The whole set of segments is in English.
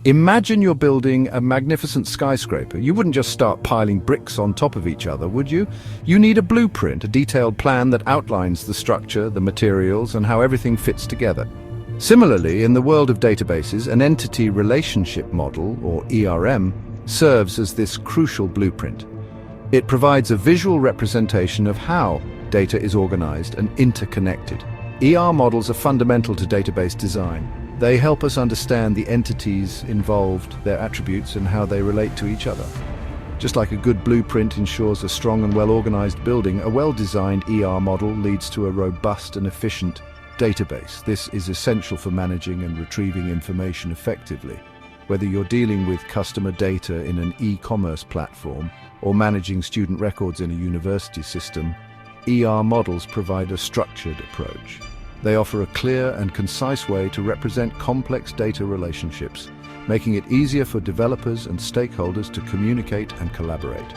Imagine you're building a magnificent skyscraper. You wouldn't just start piling bricks on top of each other, would you? You need a blueprint, a detailed plan that outlines the structure, the materials, and how everything fits together. Similarly, in the world of databases, an entity relationship model, or ERM, serves as this crucial blueprint. It provides a visual representation of how data is organized and interconnected. ER models are fundamental to database design. They help us understand the entities involved, their attributes, and how they relate to each other. Just like a good blueprint ensures a strong and well-organized building, a well-designed ER model leads to a robust and efficient database. This is essential for managing and retrieving information effectively. Whether you're dealing with customer data in an e-commerce platform or managing student records in a university system, ER models provide a structured approach. They offer a clear and concise way to represent complex data relationships, making it easier for developers and stakeholders to communicate and collaborate.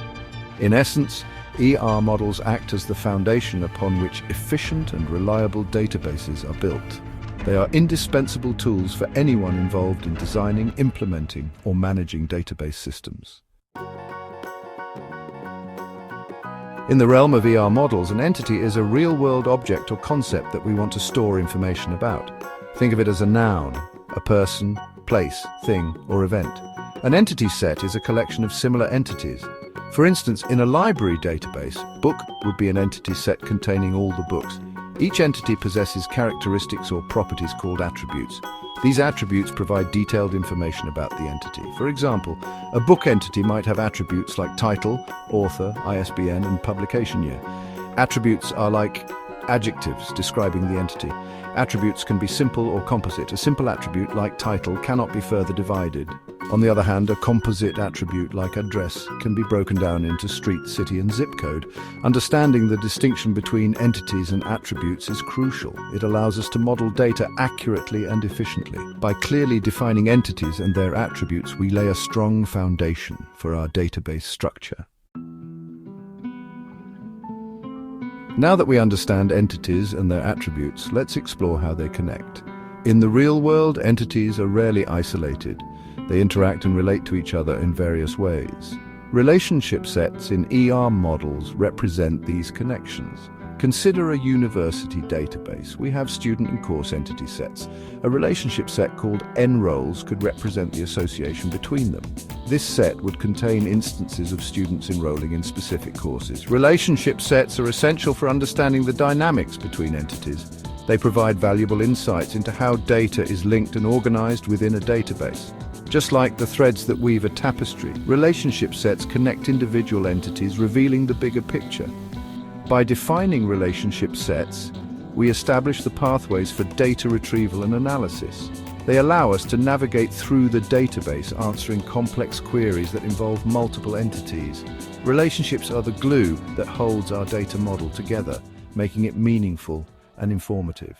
In essence, ER models act as the foundation upon which efficient and reliable databases are built. They are indispensable tools for anyone involved in designing, implementing, or managing database systems. In the realm of ER models, an entity is a real-world object or concept that we want to store information about. Think of it as a noun, a person, place, thing, or event. An entity set is a collection of similar entities. For instance, in a library database, book would be an entity set containing all the books. Each entity possesses characteristics or properties called attributes. These attributes provide detailed information about the entity. For example, a book entity might have attributes like title, author, ISBN, and publication year. Attributes are like adjectives describing the entity. Attributes can be simple or composite. A simple attribute like title cannot be further divided. On the other hand, a composite attribute like address can be broken down into street, city, and zip code. Understanding the distinction between entities and attributes is crucial. It allows us to model data accurately and efficiently. By clearly defining entities and their attributes, we lay a strong foundation for our database structure. Now that we understand entities and their attributes, let's explore how they connect. In the real world, entities are rarely isolated. They interact and relate to each other in various ways. Relationship sets in ER models represent these connections. Consider a university database. We have student and course entity sets. A relationship set called n-roles could represent the association between them. This set would contain instances of students enrolling in specific courses. Relationship sets are essential for understanding the dynamics between entities. They provide valuable insights into how data is linked and organized within a database. Just like the threads that weave a tapestry, relationship sets connect individual entities, revealing the bigger picture. By defining relationship sets, we establish the pathways for data retrieval and analysis. They allow us to navigate through the database, answering complex queries that involve multiple entities. Relationships are the glue that holds our data model together, making it meaningful and informative.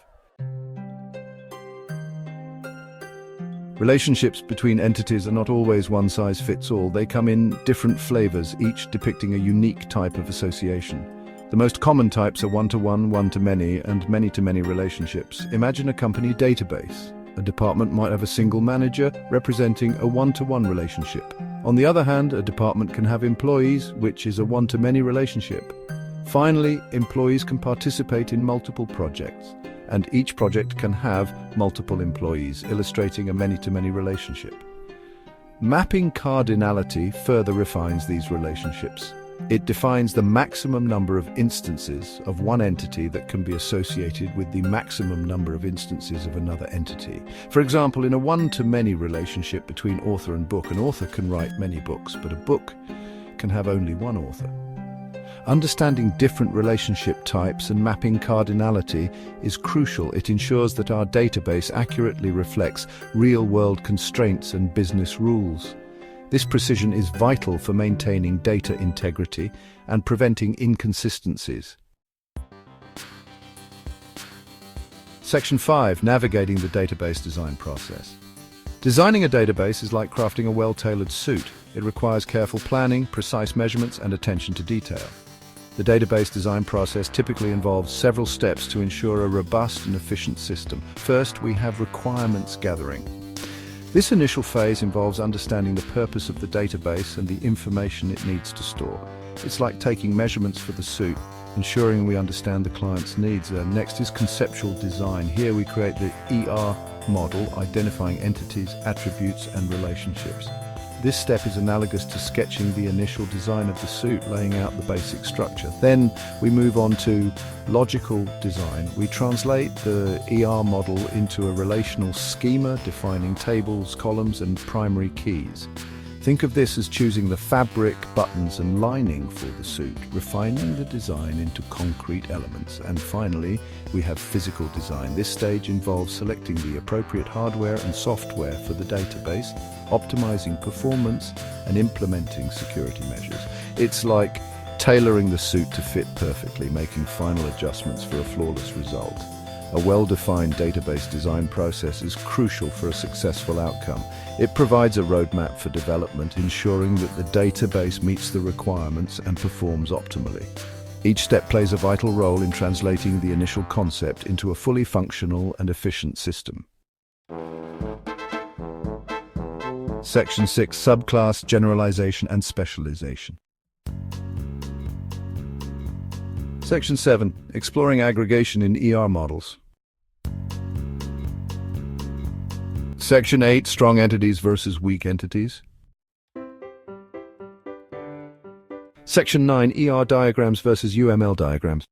Relationships between entities are not always one size fits all. They come in different flavors, each depicting a unique type of association. The most common types are one-to-one, one-to-many, and many-to-many relationships. Imagine a company database. A department might have a single manager representing a one-to-one relationship. On the other hand, a department can have employees, which is a one-to-many relationship. Finally, employees can participate in multiple projects, and each project can have multiple employees, illustrating a many-to-many relationship. Mapping cardinality further refines these relationships. It defines the maximum number of instances of one entity that can be associated with the maximum number of instances of another entity. For example, in a one-to-many relationship between author and book, an author can write many books, but a book can have only one author. Understanding different relationship types and mapping cardinality is crucial. It ensures that our database accurately reflects real-world constraints and business rules. This precision is vital for maintaining data integrity and preventing inconsistencies. Section 5. Navigating the database design process. Designing a database is like crafting a well-tailored suit. It requires careful planning, precise measurements, and attention to detail. The database design process typically involves several steps to ensure a robust and efficient system. First, we have requirements gathering. This initial phase involves understanding the purpose of the database and the information it needs to store. It's like taking measurements for the suit, ensuring we understand the client's needs. Next is conceptual design. Here we create the ER model, identifying entities, attributes, and relationships. This step is analogous to sketching the initial design of the suit, laying out the basic structure. Then we move on to logical design. We translate the ER model into a relational schema, defining tables, columns, and primary keys. Think of this as choosing the fabric, buttons, and lining for the suit, refining the design into concrete elements. And finally, we have physical design. This stage involves selecting the appropriate hardware and software for the database, optimizing performance, and implementing security measures. It's like tailoring the suit to fit perfectly, making final adjustments for a flawless result. A well-defined database design process is crucial for a successful outcome. It provides a roadmap for development, ensuring that the database meets the requirements and performs optimally. Each step plays a vital role in translating the initial concept into a fully functional and efficient system. Section 6. Subclass, Generalization and Specialization. Section 7. Exploring aggregation in ER models. Section 8. Strong entities versus weak entities. Section 9. ER diagrams versus UML diagrams.